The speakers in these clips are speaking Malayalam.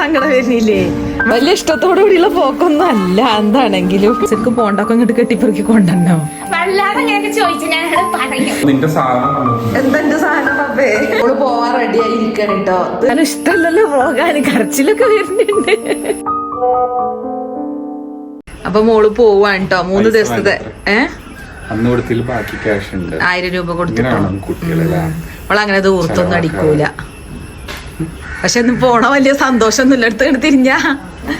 സങ്കടം വരുന്നില്ലേ? വലിയ ഇഷ്ടത്തോടു കൂടിയുള്ള പോക്കൊന്നും അല്ല. എന്താണെങ്കിലും ശരിക്കും പോണ്ടൊക്കെ ഇങ്ങോട്ട് കെട്ടിപ്പെറുക്കി കൊണ്ടോ. എന്തെന്റെ സാധനം പപ്പേ ഓള് പോവാൻ റെഡി ആയിരിക്കണം കേട്ടോ. ഞാൻ ഇഷ്ടമല്ലല്ലോ പോകാൻ, കരച്ചിലൊക്കെ വരുന്നുണ്ട്. അപ്പൊ മോള് പോവാണ് കേട്ടോ 3 ദിവസത്തെ. അന്ന് കൊടുത്തിൽ ബാക്കി ക്യാഷ് ഉണ്ട്, 1000 രൂപ കൊടുത്തിട്ടോ. അവളങ്ങനെ ദൂർത്തൊന്നും അടിക്കൂല. പക്ഷെ ഇന്ന് പോണ വലിയ സന്തോഷമൊന്നുമില്ല. അടുത്ത് തിരിഞ്ഞ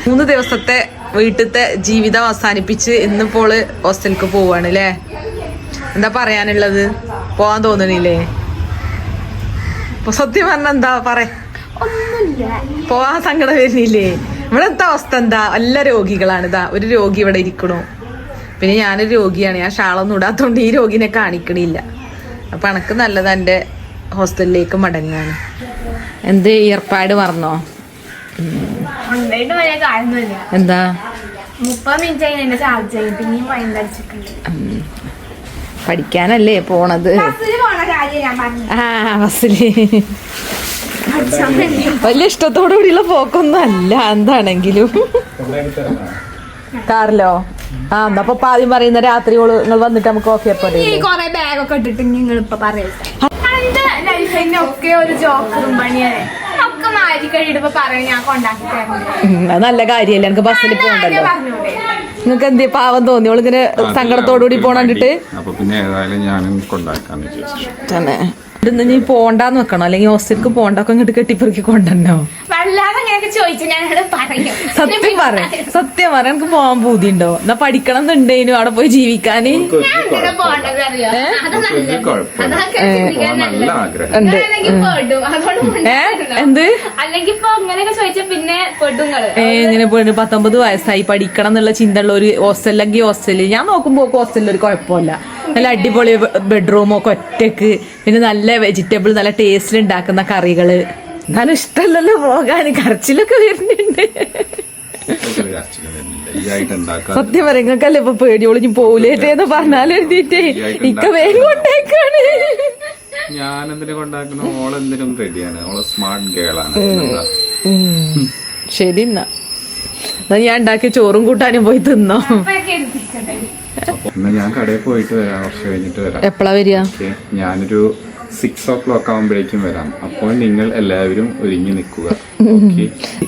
3 ദിവസത്തെ വീട്ടിലത്തെ ജീവിതം അവസാനിപ്പിച്ച് ഇന്നിപ്പോള് ഹോസ്റ്റലിക്ക് പോവാണ് അല്ലേ? എന്താ പറയാനുള്ളത്? പോവാൻ തോന്നണില്ലേ? ഇപ്പൊ സത്യം പറഞ്ഞ എന്താ പോവാൻ സങ്കടം വരുന്നില്ലേ? ഇവിടുത്തെ അവസ്ഥ എന്താ? എല്ലാ രോഗികളാണ്. ഇതാ ഒരു രോഗി ഇവിടെ ഇരിക്കണു. പിന്നെ ഞാനൊരു രോഗിയാണ്. ഞാൻ ഷാളൊന്നും ഇടാത്തോണ്ട് ഈ രോഗിനെ കാണിക്കണില്ല. അപ്പൊ എനക്ക് നല്ലത് എന്റെ ഹോസ്റ്റലിലേക്ക് മടങ്ങാണ്. എന്ത് ഏർപ്പാട് മറന്നോ? എന്താ 30 മിനിറ്റ് പഠിക്കാനല്ലേ പോണത്? ബസ്സില് വലിയ ഇഷ്ടത്തോടു കൂടിയുള്ള പോക്കൊന്നും അല്ല. എന്താണെങ്കിലും കാറിലോ? എന്നപ്പൊ ആദ്യം പറയുന്ന രാത്രി നിങ്ങൾ വന്നിട്ട് നമുക്ക് ഓക്കെ കൊറേ ബാഗൊക്കെ ഇട്ടിട്ട് നിങ്ങൾ ഇപ്പൊ ലൈഫിനൊക്കെ ഒരു ജോക്കറും പണിയാണ്. ഒക്കെ മാറ്റി കഴിയിടുമ്പോ പറയാൻ ഞാൻ കൊണ്ടാക്കി തരുന്നത് നല്ല കാര്യല്ലേ? എനിക്ക് ബസ്സിൽ പോകണ്ടല്ലോ. നിങ്ങൾക്ക് എന്ത് പാവം തോന്നി ഓളിങ്ങനെ സങ്കടത്തോടുകൂടി പോണണ്ടിട്ട്? അപ്പൊ പിന്നെ ഏതായാലും ഞാനും കൊണ്ടാക്കാന്ന് വിചാരിച്ചു. തന്നെ ഇന്ന് നീ പോണ്ടാന്ന് വെക്കണോ? അല്ലെങ്കിൽ ഹോസ്റ്റലിക്ക് പോണ്ടൊക്കെ ഇങ്ങോട്ട് കെട്ടിപ്പെറുക്കി കൊണ്ടോ. സത്യം പറ എനിക്ക് പോവാൻ പൂതിയുണ്ടോ? എന്നാ പഠിക്കണം എന്നുണ്ടേനു അവിടെ പോയി ജീവിക്കാന്. എന്ത് ഇങ്ങനെ പോയിട്ട് 19 വയസ്സായി പഠിക്കണം എന്നുള്ള ചിന്ത ഉള്ള ഒരു ഹോസ്റ്റലിലെങ്കിൽ ഹോസ്റ്റലിൽ ഞാൻ നോക്കുമ്പോ ഹോസ്റ്റലിൽ ഒരു കുഴപ്പമില്ല. നല്ല അടിപൊളി ബെഡ്റൂമൊക്കെ ഒറ്റക്ക്, പിന്നെ നല്ല വെജിറ്റബിൾ നല്ല ടേസ്റ്റിൽ ഉണ്ടാക്കുന്ന കറികള്. എന്നാലും ഇഷ്ടമല്ലല്ലോ പോകാൻ, കരച്ചിലൊക്കെ വരുന്നുണ്ട്. സത്യം പറയുന്നല്ലേ ഇപ്പൊ പേടിയോളൂ ഞാൻ പോലേറ്റേന്ന് പറഞ്ഞാലും എഴുതിട്ടേ ഇക്ക വേഗം കൊണ്ടേക്കാണ്. ഞാനെന്തിനു കൊണ്ടാക്കുന്ന? ഓളെന്തിനും റെഡിയാണ്. ഓള് സ്മാർട്ട് ഗേളാണ്. ശരി എന്നാ ഞാൻ ഉണ്ടാക്കിയ ചോറും കൂട്ടാനും പോയി തിന്നോ. ഞാൻ കടയിൽ പോയിട്ട് വരാം, കുറച്ച് കഴിഞ്ഞിട്ട് വരാം. എപ്പോഴാ വരിക? ഞാനൊരു 6 o'clock ആവുമ്പോഴേക്കും വരാം. അപ്പോൾ നിങ്ങൾ എല്ലാവരും ഒരുങ്ങി നിൽക്കുക.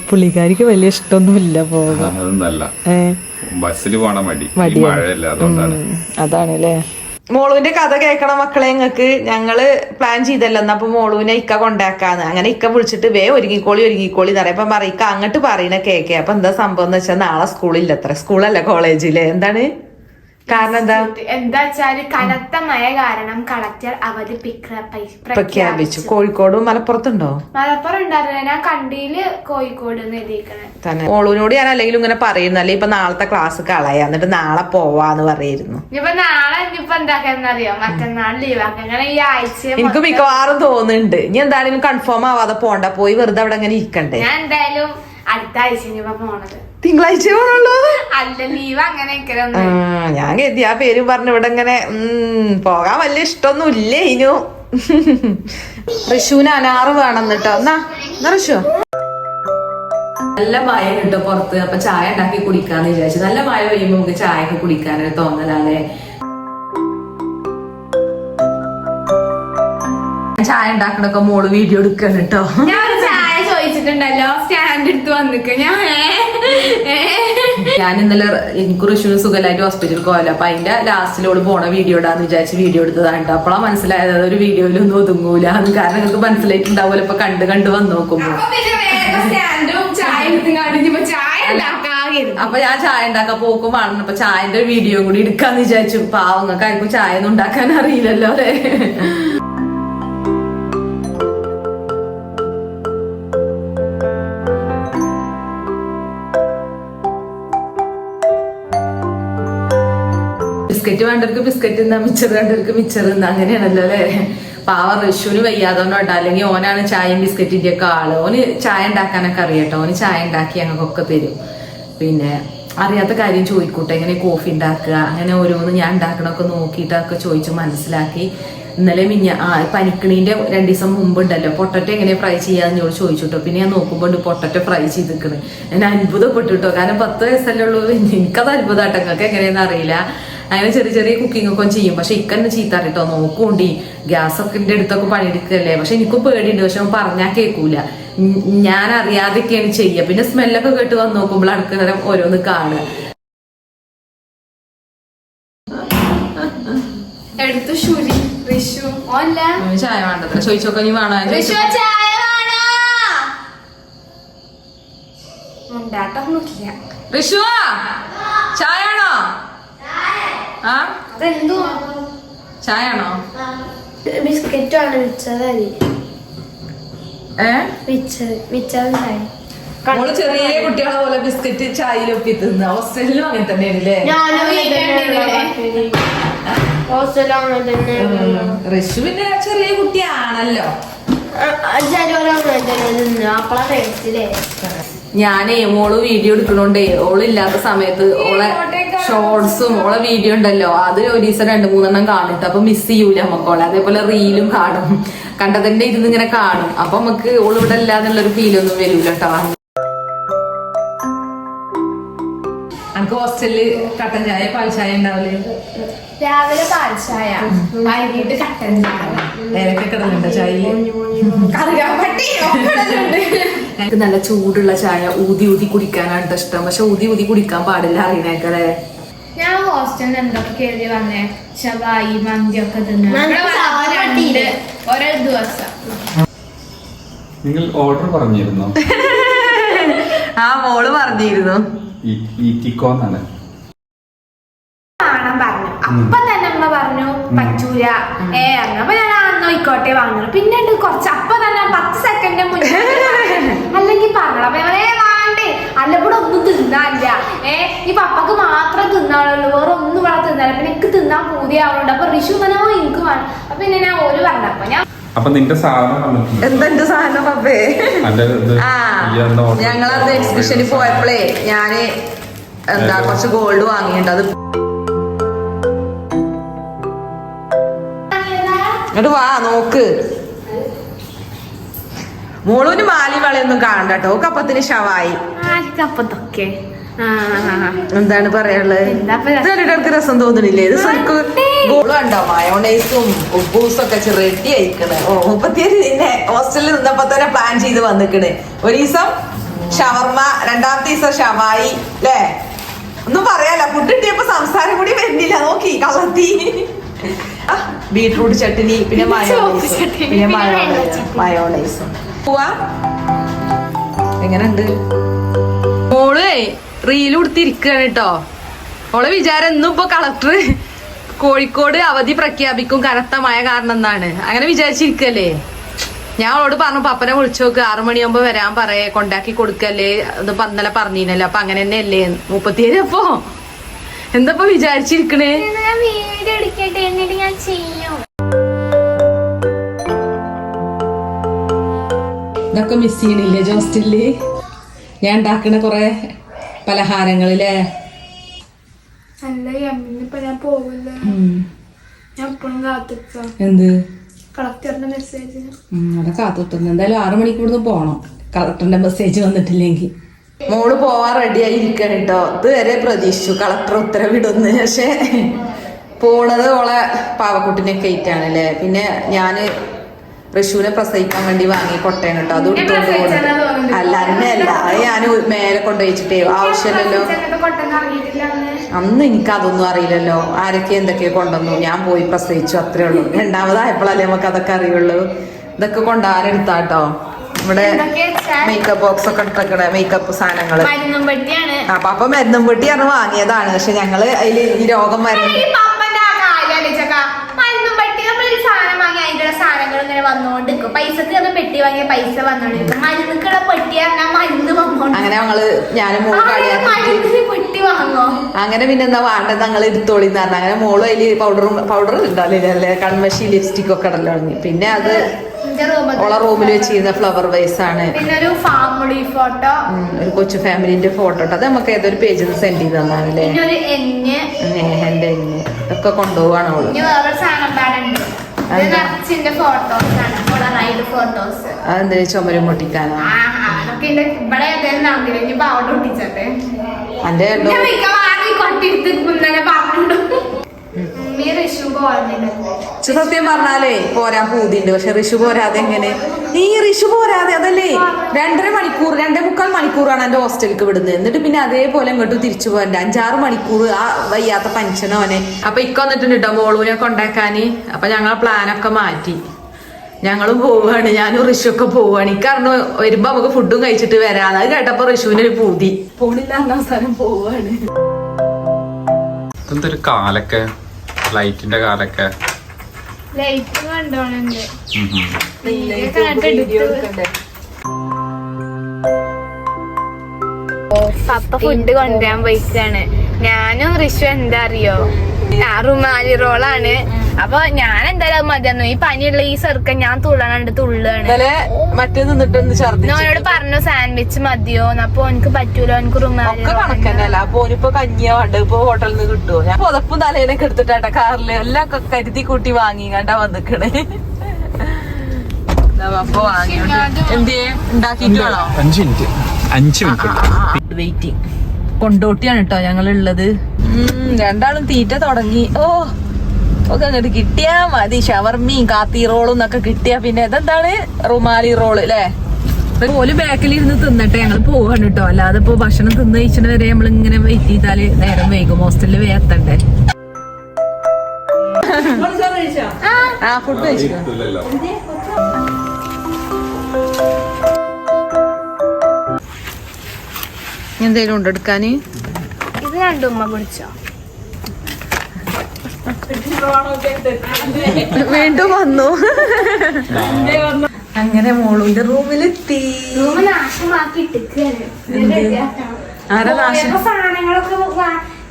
പുള്ളിക്കാരിക്ക് വലിയ ഇഷ്ടമൊന്നുമില്ല പോകാൻ. അതൊന്നല്ല, ബസ്സിൽ പോണ മടി, മഴയല്ല, അതുകൊണ്ടാണ്. അതാണല്ലേ. മോളുവിന്റെ കഥ കേൾക്കണം മക്കളെ. ഞങ്ങക്ക് ഞങ്ങള് പ്ലാൻ ചെയ്തല്ലോ എന്നാ. അപ്പൊ മോളുവിനെ ഇക്ക കൊണ്ടാക്കാന്ന്. അങ്ങനെ ഇക്ക വിളിച്ചിട്ട് ഒരുങ്ങിക്കോളി എന്ന് പറയാം. അപ്പൊ പറയും ഇക്ക അങ്ങോട്ട് പറയണ കേക്കെ. അപ്പൊ എന്താ സംഭവം എന്ന് വെച്ചാൽ നാളെ സ്കൂളില്ല, അത്ര സ്കൂളല്ല കോളേജില്. എന്താണ് കാരണം? എന്താ വെച്ചാല് കനത്ത മഴ കാരണം കളക്ടർ അവധി പ്രഖ്യാപിച്ചു. കോഴിക്കോടും മലപ്പുറത്തുണ്ടോ? മലപ്പുറം ഉണ്ടായിരുന്നില്ല, ഞാൻ കണ്ടിയില് കോഴിക്കോട് തന്നെ. മോളൂനോട് ഞാൻ അല്ലെങ്കിലും ഇങ്ങനെ പറയുന്നല്ലേ ഇപ്പൊ നാളത്തെ ക്ലാസ് കളയാ, എന്നിട്ട് നാളെ പോവാന്ന് പറയായിരുന്നു. ഇനിയിപ്പൊ നാളെ ഇനിയിപ്പൊ എന്താക്കാന്നറിയോ? മറ്റന്നാൾ ലീവാക്കാം. അങ്ങനെ ഈ ആഴ്ച എനിക്ക് മിക്കവാറും തോന്നുന്നുണ്ട് ഇനി എന്തായാലും കൺഫേം ആവാതെ പോണ്ട, പോയി വെറുതെ അവിടെ അങ്ങനെ ഇരിക്കണ്ടേ. ഞാൻ എന്തായാലും അടുത്ത ആഴ്ച പോണത്. തിങ്കളാഴ്ച പോണുള്ളൂ? അല്ല, ലീവ് അങ്ങനെ. ഞാൻ കരുതി ആ പേരും പറഞ്ഞു ഇവിടെ ഇങ്ങനെ പോകാൻ വലിയ ഇഷ്ടൊന്നും ഇല്ലേ ഇനു. ഋഷുവിന് അനാറ് വേണം കേട്ടോ. എന്നാ ഋഷു നല്ല മഴ കിട്ടോ പുറത്ത്. അപ്പൊ ചായ ഉണ്ടാക്കി കുടിക്കാന്ന് വിചാരിച്ചു. നല്ല മഴ പെയ്യുമ്പോ നമുക്ക് ചായ ഒക്കെ കുടിക്കാനൊരു തോന്നലാലേ. ചായ ഉണ്ടാക്കണൊക്കെ മോള് വീഡിയോ എടുക്കണം കേട്ടോ. ചോദിച്ചിട്ടുണ്ടല്ലോ സ്റ്റാൻഡ് എടുത്ത് വന്നിക്ക്. ഞാൻ ഇന്നലെ എനിക്ക് ഋഷുവിന് സുഖമായിട്ട് ഹോസ്പിറ്റലിൽ പോയല്ലോ. അപ്പൊ അതിന്റെ ലാസ്റ്റിലോട് പോണ വീഡിയോ ഇടാന്ന് വിചാരിച്ച് വീഡിയോ എടുത്തതാണ്. അപ്പോഴാ മനസ്സിലായത് ഒരു വീഡിയോയിലൊന്നും ഒതുങ്ങൂല. കാരണം നിങ്ങൾക്ക് മനസ്സിലായിട്ടുണ്ടാവുമല്ലോ ഇപ്പൊ കണ്ട് വന്ന് നോക്കുമ്പോ. അപ്പൊ ഞാൻ ചായ ഉണ്ടാക്കാൻ പോക്കും വേണം. അപ്പൊ ചായന്റെ വീഡിയോ കൂടി എടുക്കാന്ന് വിചാരിച്ചു. പാവങ്ങൾക്ക് ആർക്കും ചായ ഒന്നും ഉണ്ടാക്കാൻ അറിയില്ലല്ലോ അല്ലെ. ബിസ്ക്കറ്റ് വേണ്ടവർക്ക് ബിസ്ക്കറ്റ് തിന്നാ, മിച്ചർ വേണ്ടവർക്ക് മിച്ചർ തിന്നാ, അങ്ങനെയാണല്ലോ അല്ലെ. പാവ ഋഷുവിന് വയ്യാതോണ്ടോ അല്ലെങ്കിൽ ഓനാണ് ചായയും ബിസ്ക്കറ്റിന്റെ ഒക്കെ ആള്. ഓന് ചായ ഉണ്ടാക്കാനൊക്കെ അറിയട്ടോ. ഓന് ചായ ഉണ്ടാക്കി ഞങ്ങൾക്കൊക്കെ തരും. പിന്നെ അറിയാത്ത കാര്യം ചോദിക്കൂട്ടെ, എങ്ങനെ കോഫി ഉണ്ടാക്കുക, അങ്ങനെ ഓരോന്ന് ഞാൻ ഉണ്ടാക്കണമൊക്കെ നോക്കിയിട്ടൊക്കെ ചോദിച്ച് മനസ്സിലാക്കി ഇന്നലെ പനിക്കണീന്റെ 2 ദിവസം മുമ്പ് ഉണ്ടല്ലോ പൊട്ടറ്റോ എങ്ങനെ ഫ്രൈ ചെയ്യാന്ന് ചോദിച്ചിട്ടോ. പിന്നെ ഞാൻ നോക്കുമ്പോൾ പൊട്ടറ്റോ ഫ്രൈ ചെയ്തിരിക്കണ്. ഞാൻ അത്ഭുതപ്പെട്ടിട്ടോ, കാരണം 10 വയസ്സല്ലേ ഉള്ളൂ. എനിക്കത് അത്ഭുതമാട്ടോ, നിങ്ങൾക്ക് എങ്ങനെയാന്ന് അറിയില്ല. അങ്ങനെ ചെറിയ ചെറിയ കുക്കിംഗ് ഒക്കെ ചെയ്യും. പക്ഷെ ഇക്കന്നെ ചീത്ത അറിയിട്ടോ, നോക്കൂണ്ടി ഗ്യാസൊക്കെ അടുത്തൊക്കെ പണിയെടുക്കല്ലേ. പക്ഷെ എനിക്കും പേടിയുണ്ട്, പക്ഷെ അവൻ പറഞ്ഞാൽ കേൾക്കൂല. ഞാൻ അറിയാതൊക്കെയാണ് ചെയ്യുക. പിന്നെ സ്മെല്ലൊക്കെ കേട്ട് വന്ന് നോക്കുമ്പോൾ അടുക്കള ഓരോന്ന് കാണുക. എടുത്തു ശുരി ഋഷു ഓല്ല ചായ വേണ്ടത്ര ചോദിച്ചോക്കെ നീ വേണോ? ഋഷു ചായ വേണോ? ഉണ്ടാട്ടൊന്നുമില്ല. ഋഷു ചായ ആണോ? ആ അതെന്തോ ചായ ആണോ? ബിസ്ക്കറ്റാണ് മിച്ചറി. മിച്ചറി നമ്മള് ചെറിയ കുട്ടികളെ പോലെ ബിസ്ക്കറ്റ് ചായയിലൊക്കെ തിന്ന്. ഹോസ്റ്റലിലും അങ്ങനെ തന്നെയാണല്ലേ? ഋഷു പിന്നെ ചെറിയ കുട്ടിയാണല്ലോ. ഞാനേ മോള് വീഡിയോ എടുക്കണോണ്ടേ ഓളില്ലാത്ത സമയത്ത് ഓളെ ഷോർട്സും ഓളെ വീഡിയോ ഉണ്ടല്ലോ അത് ഒരു ദിവസം 2-3 കാണിട്ട്. അപ്പൊ മിസ് ചെയ്യൂല നമുക്കോളെ. അതേപോലെ റീലും കാണും. കണ്ടതിന്റെ ഇരുന്ന് ഇങ്ങനെ കാണും. അപ്പൊ നമുക്ക് ഓളിവിടെ ഇല്ലാന്നുള്ളൊരു ഫീലൊന്നും വരൂല കേട്ടോ. നമുക്ക് ഹോസ്റ്റലില് കട്ടൻ ചായ പാൽ ചായ ഉണ്ടാവില്ലേ? രാവിലെ പാൽ ചായ, വൈകിട്ട് കട്ടൻ ചായ. ഏതൊക്കെ കിടലുണ്ടോ ചായയില്? എനിക്ക് നല്ല ചൂടുള്ള ചായ ഊതി ഊതി കുടിക്കാനാണ് ഇഷ്ടം. പക്ഷെ ഊതി ഊതി കുടിക്കാൻ പാടില്ല അറിയണേക്കടെ. ഞാൻ ഹോസ്റ്റലിൽ എന്തൊക്കെ കയറി വന്നേ ഷവായി മന്തിയൊക്കെ തിന്നു ഒരേ ദിവസം. നിങ്ങൾ ഓർഡർ പറഞ്ഞിരുന്നോ? ആ മോള് പറഞ്ഞിരുന്നു. ഈറ്റിക്കോന്നാണ് കാണാൻ പറഞ്ഞു. അപ്പൊ തന്നെ അമ്മ പറഞ്ഞു പറ്റൂല അപ്പൊ ഞാൻ നോയിക്കോട്ടെ വാങ്ങണം. പിന്നെ കുറച്ച് അപ്പൊ തന്നെ 10 സെക്കൻഡ് മുന്നേ അല്ലെങ്കിൽ പറഞ്ഞു. അപ്പൊ വേണ്ടേ അല്ല ഇവിടെ ഒന്നും തിന്നാനില്ല. ഈ പപ്പക്ക് മാത്രം തിന്നാളുള്ളൂ, വേറെ ഒന്നും ഇവിടെ തിന്നാല. പിന്നെ എനിക്ക് തിന്നാൻ പൂതിയാവുന്നുണ്ട്. അപ്പൊ ഋഷു തന്നെ എനിക്ക് വേണം. അപ്പൊ പിന്നെ ഞാൻ ഒരു പറഞ്ഞപ്പോ ഞാൻ അപ്പൊ നിന്റെ സാധനം എന്തെന്റെ സാധനം പപ്പേ? ഞങ്ങളത് എക്സിബിഷനിൽ പോയപ്പോഴേ ഞാന് കുറച്ച് ഗോൾഡ് വാങ്ങിയിട്ടുണ്ട്. അത് എന്നിട്ട് വാ നോക്ക്. മോളൂന് മാലി വളയൊന്നും കാണണ്ട കേട്ടോ. കപ്പത്തിന് ഷവായി. ആർക്കപ്പത്തൊക്കെ എന്താണ് പറയാനുള്ളത്? രസം തോന്നണില്ലേ? ഇത് ശരിക്ക് ഗോള് കണ്ടോ? മയോണൈസും ഉപ്പൂസും ഒക്കെ റെഡി ആയിക്കണ്. 37 ഹോസ്റ്റലിൽ നിന്നപ്പോ തന്നെ പ്ലാൻ ചെയ്ത് വന്നിക്കണ്. ഒരു ദിവസം ഷവർമ്മ, 2ാമത്തെ ദിവസം ഷവായി അല്ലേ? ഒന്നും പറയാലോ. ഫുഡ് കിട്ടിയപ്പോ സംസാരം കൂടി വരുന്നില്ല. നോക്കി കള്ളത്തി. ബീട്രൂട്ട് ചട്ടിനി, പിന്നെ മയോണൈസും. പോവാ എങ്ങനെയുണ്ട്? മോള് റീൽ കൊടുത്തിരിക്കുകയാണ് കേട്ടോ. ഓളെ വിചാരം ഇന്നും ഇപ്പൊ കളക്ടർ കോഴിക്കോട് അവധി പ്രഖ്യാപിക്കും കനത്ത മഴ കാരണം എന്നാണ്. അങ്ങനെ വിചാരിച്ചിരിക്കല്ലേ. ഞാൻ അവളോട് പറഞ്ഞു പപ്പനെ വിളിച്ചു നോക്ക്, 6 മണിയാകുമ്പോ വരാൻ പറയേ, കൊണ്ടാക്കി കൊടുക്കല്ലേ. ഇത് ഇന്നലെ പറഞ്ഞില്ലല്ലോ. അപ്പൊ അങ്ങനെ തന്നെ അല്ലേ 37. അപ്പൊ എന്താ വിചാരിച്ചിരിക്കണേ? വീഡിയോ എടുക്കട്ടെ എന്നിട്ട് ഞാൻ ചെയ്യും. ഇതൊക്കെ മിസ് ചെയ്യണില്ലേ ഹോസ്റ്റലില്? ഞാൻ ഉണ്ടാക്കണ കൊറേ പലഹാരങ്ങളില്ലേ? അല്ല ഇപ്പൊ ഞാൻ പോകില്ല. ഞാൻ എപ്പോഴും കാത്തിക്കാം. എന്ത് കളക്ടറിന്റെ മെസ്സേജ് അവിടെ കാത്തുത്തുന്നു. എന്തായാലും 6 മണിക്ക് ഇവിടുന്ന് പോണം. കളക്ടറിന്റെ മെസ്സേജ് വന്നിട്ടില്ലെങ്കിൽ. മോള് പോവാൻ റെഡി ആയിരിക്കണം കേട്ടോ. ഇതുവരെ പ്രതീക്ഷിച്ചു കളക്ടർ ഉത്തരവിടുന്നു. പക്ഷെ പോണത് ഓളെ പാവക്കുട്ടിനൊക്കെ ആയിട്ടാണല്ലേ. പിന്നെ ഞാന് ഋഷുവിനെ പ്രസവിക്കാൻ വേണ്ടി വാങ്ങി കൊട്ടയം കേട്ടോ. അത് എടുത്തോണ്ട് പോകുന്നുണ്ട്. അല്ല അന്നല്ല, അത് ഞാൻ മേലെ കൊണ്ടുവച്ചിട്ടേ ആവശ്യമില്ലല്ലോ. അന്ന് എനിക്ക് അതൊന്നും അറിയില്ലല്ലോ. ആരൊക്കെ എന്തൊക്കെയോ കൊണ്ടുവന്നു. ഞാൻ പോയി പ്രസവിച്ചു, അത്രേ ഉള്ളൂ. 2ാമതായപ്പോഴല്ലേ നമുക്ക് അതൊക്കെ അറിയുള്ളൂ. ഇതൊക്കെ കൊണ്ടാരെടുത്താട്ടോ. ഇവിടെ മേക്കപ്പ് ബോക്സ് ഒക്കെ എടുത്തേക്കണ മേക്കപ്പ് സാധനങ്ങള്. അപ്പൊ മരുന്നും പെട്ടിയാണ് വാങ്ങിയതാണ്. പക്ഷെ ഞങ്ങള് അതില് ഈ രോഗം സാധനങ്ങൾ ഇങ്ങനെ വന്നോണ്ടിരിക്കും. പൈസക്ക് പെട്ടി വാങ്ങിയ പൈസ വന്നോണ്ടിരിക്കും. മരുന്നുക്കുള്ള പെട്ടി മരുന്ന് വന്നോണ്ട് അങ്ങനെ ഞങ്ങള് ഞാനും മോള് പെട്ടി വാങ്ങോ. അങ്ങനെ പിന്നെ എന്താ വേണ്ടത് ഞങ്ങൾ എടുത്തോളിന്ന് പറഞ്ഞു. അങ്ങനെ മോള് അതില് പൗഡർ ഉണ്ടാവില്ലേ, കൺമഷി ലിപ്സ്റ്റിക് ഒക്കെ ഇടല്ലോ. പിന്നെ അത് ഓളെ റൂമിൽ വെച്ചിരുന്ന ഫ്ലവർ വൈസ് ആണ്. പിന്നെ ഒരു ഫാമിലി ഫോട്ടോ, ഒരു കൊച്ചു ഫാമിലിന്റെ ഫോട്ടോ. അത് നമുക്ക് ഏതൊരു പേജിൽ സെൻഡ് ചെയ്ത് തന്നാണല്ലേ. എന്റെ ഒക്കെ കൊണ്ടുപോവാണ് ഓള്. നിറച്ചിന്റെ ഫോട്ടോസാണ്, റൈഡ് ഫോട്ടോസ്. അതെന്താ ചുമരും പൊട്ടിക്കാനോ? അതൊക്കെ ഇവിടെ ഏതായാലും ഇനിയിപ്പോ അവിടെ ഒട്ടിച്ചട്ടെ. അന്റെ കൊട്ടിട്ട് ഇന്നലെ പറഞ്ഞിട്ടു സത്യം പറഞ്ഞാലേ പോരാൻ പൂതിണ്ട്. പക്ഷെ ഋഷു പോരാതെ എങ്ങനെ? നീ ഋഷു പോരാതെ അതല്ലേ 2.5 മണിക്കൂർ 2.25 മണിക്കൂറാണ് എന്റെ ഹോസ്റ്റലിലേക്ക് വിടുന്നത്. എന്നിട്ട് പിന്നെ അതേപോലെ ഇങ്ങോട്ട് തിരിച്ചു പോകണ്ട 5-6 മണിക്കൂർ ആ വയ്യാത്ത പെൻഷനോനെ. അപ്പൊ ഇക്ക വന്നിട്ടുണ്ട് കേട്ടോ മോളൂനെ കൊണ്ടാക്കാന്. അപ്പൊ ഞങ്ങളെ പ്ലാനൊക്കെ മാറ്റി, ഞങ്ങളും പോവുകയാണ്. ഞാനും ഋഷു ഒക്കെ പോവുകയാണ്. ഇക്കറിഞ്ഞു വരുമ്പോ നമുക്ക് ഫുഡും കഴിച്ചിട്ട് വരാന്ന്. അത് കേട്ടപ്പോ ഋഷുവിനൊരു പൂതി. പോണില്ല അവസാനം പോവാണ്. എന്തൊരു കാലൊക്കെ, ലൈറ്റിന്റെ കാലൊക്കെ ലൈറ്റ് കണ്ടോണുണ്ട്. പപ്പ ഫുഡ് കൊണ്ടുവരാൻ പോയിക്കാണ്. ഞാനും ഋഷു എന്താ അറിയോ റുമാലി റോളാണ്. അപ്പൊ ഞാൻ എന്തായാലും മതിയാന്നു. ഈ പനിയുള്ള ഈ ചെറുക്കൻ ഞാൻ തുള്ളാണ്ട് തുള്ളാണ്. ഓനോട് പറഞ്ഞു സാൻഡ്വിച്ച് മതിയോ, അപ്പൊ എനിക്ക് പറ്റൂലോ, എനിക്ക് റുമാലി ഓനിപ്പോ കഞ്ഞിയോ ഉണ്ട് ഇപ്പൊ ഹോട്ടലിൽ നിന്ന് കിട്ടുമോ? ഞാൻ പുതപ്പും തലേനൊക്കെ എടുത്തിട്ടാ കാറില് എല്ലാം കരുതി കൂട്ടി വാങ്ങി കണ്ടാ വന്നിക്കണേ. അപ്പൊ വാങ്ങി എന്തിയെ ഉണ്ടാക്കിട്ട് വേണോ? 5 മിനിറ്റ് വെയിറ്റിംഗ്. കൊണ്ടോട്ടിയാണ് കേട്ടോ ഞങ്ങളുള്ളത്. രണ്ടാളും തീറ്റ തുടങ്ങി. ഒക്കെ അങ്ങോട്ട് കിട്ടിയാ മതി. ഷവർമീൻ കാത്തി റോളും എന്നൊക്കെ കിട്ടിയാ പിന്നെ ഇതെന്താണ് റുമാലി റോള് അല്ലേ? ഓല് ബാക്കിൽ ഇരുന്ന് തിന്നട്ടെ, ഞങ്ങൾ പോവാണ് കേട്ടോ. അല്ലാതെ ഇപ്പൊ ഭക്ഷണം തിന്ന് കഴിച്ചത് വരെ നമ്മൾ ഇങ്ങനെ വെയിറ്റ് ചെയ്താല് നേരം വൈകും. ഹോസ്റ്റലിൽ വേത്തണ്ടേ. ആ ഫുഡ് കഴിച്ചു. എന്തേലും ഉണ്ടോ എടുക്കാന്? ഇത് രണ്ടുമ്മ കുടിച്ചോ? വീണ്ടും വന്നു. അങ്ങനെ മോളുന്റെ റൂമിലെത്തി. നാശമാക്കി സാധനങ്ങളൊക്കെ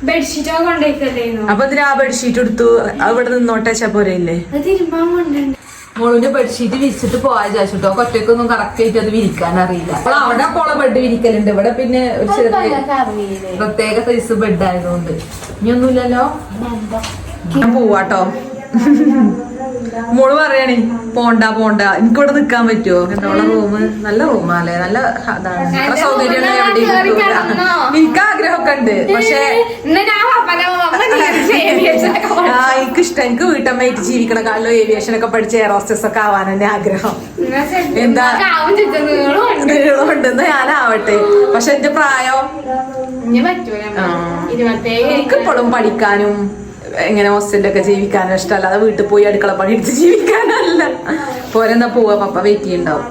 ബെഡ്ഷീറ്റൊക്കെ കൊണ്ടുപോയിക്കല്ലേന്നു. അപ്പൊ ഇതിന് ആ ബെഡ്ഷീറ്റ് എടുത്തു അവിടെ നിന്നോട്ടേച്ചാ പോരല്ലേ? അത് തിരുമ്പാൻ കൊണ്ടുണ്ട്. മോളിന്റെ ബെഡ്ഷീറ്റ് വിരിച്ചിട്ട് പോവാ വിചാരിച്ചിട്ടോ. ഒറ്റക്കൊന്നും കറക്റ്റ് ആയിട്ട് അത് വിരിക്കാൻ അറിയില്ല. അപ്പോൾ അവിടെ പോളെ ബെഡ് വിരിക്കലുണ്ട്. ഇവിടെ പിന്നെ ഒരു ചെറിയ പ്രത്യേക സൈസ് ബെഡ് ആയതുകൊണ്ട് ഇനിയൊന്നുമില്ലല്ലോ. ഞാൻ പോവാട്ടോ. മോള് പറയണേ പോണ്ട പോണ്ട, എനിക്കിവിടെ നിക്കാൻ പറ്റുമോ? എന്നുള്ള റൂമ് നല്ല റൂമാല്ലേ, നല്ല അതാണ് സൗകര്യം. എനിക്ക് ആഗ്രഹമൊക്കെ ഉണ്ട്. പക്ഷെ എനിക്ക് ഇഷ്ടം, എനിക്ക് വീട്ടമ്മയായിട്ട് ജീവിക്കണക്കാളിലും ഏവിയേഷൻ ഒക്കെ പഠിച്ച് എയർ ഹോസ്റ്റസ് ഒക്കെ ആവാൻ തന്നെ ആഗ്രഹം. എന്താ നീളമുണ്ടെന്ന് ഞാനാവട്ടെ. പക്ഷെ എന്റെ പ്രായം എനിക്കിപ്പോഴും പഠിക്കാനും എങ്ങനെ ഹോസ്റ്റലിലൊക്കെ ജീവിക്കാനും ഇഷ്ടമല്ല. അത് വീട്ടിൽ പോയി അടുക്കള പണി എടുത്ത് ജീവിക്കാനല്ല. പോരെന്നാ പോവാ, പപ്പ വെയിറ്റ് ചെയ്യണ്ടാവും.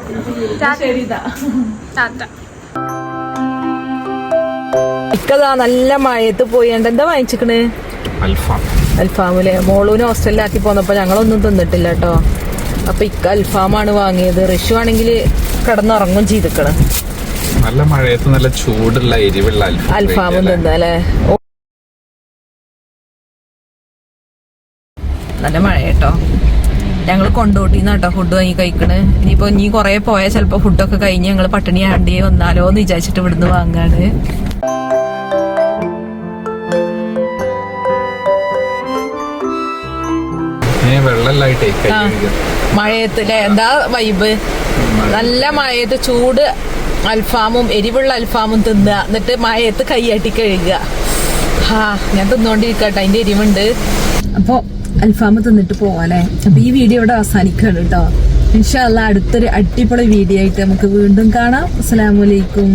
ഇക്കതാ നല്ല മഴയത്ത് പോയണ്ട്. എന്താ വാങ്ങിച്ചിക്കണ്? അൽഫാമിലെ മോളൂന് ഹോസ്റ്റലിലാക്കി പോന്നപ്പോ ഞങ്ങളൊന്നും തിന്നിട്ടില്ല കേട്ടോ. അപ്പൊ ഇക്ക അൽഫാമാണ് വാങ്ങിയത്. ഋഷു ആണെങ്കിൽ കിടന്നുറങ്ങും ചെയ്തിക്കണ്. നല്ല മഴയത്ത് നല്ല ചൂടുള്ള എരിവുള്ള അൽഫാമും തിന്നല്ലേ. നല്ല മഴ കേട്ടോ. ഞങ്ങൾ കൊണ്ടോട്ടിന്ന് കേട്ടോ ഫുഡ് വാങ്ങി കഴിക്കണ്. ഇനിയിപ്പോ ഇനി കൊറേ പോയാൽ ചിലപ്പോ ഫുഡൊക്കെ കഴിഞ്ഞ് ഞങ്ങൾ പട്ടിണി ആണ്ടി വന്നാലോ എന്ന് വിചാരിച്ചിട്ട് ഇവിടുന്ന് വാങ്ങാണ്. മഴയത്തില്ലേ എന്താ വൈബ്. നല്ല മഴയത്ത് ചൂട് അൽഫാമും എരിവുള്ള അൽഫാമും തിന്നുക, എന്നിട്ട് മഴയത്ത് കൈയാട്ടി കഴുകുക. ഞാൻ തിന്നോണ്ടിരിക്കട്ടെ, അതിന്റെ എരിവുണ്ട്. അപ്പൊ അൽഫാം തിന്നിട്ട് പോവാല്ലേ. അപ്പൊ ഈ വീഡിയോ ഇവിടെ അവസാനിക്കാണ് കേട്ടോ. ഇൻഷാ അല്ലാഹ് അടുത്തൊരു അടിപൊളി വീഡിയോ ആയിട്ട് നമുക്ക് വീണ്ടും കാണാം. അസ്സലാമു അലൈക്കും.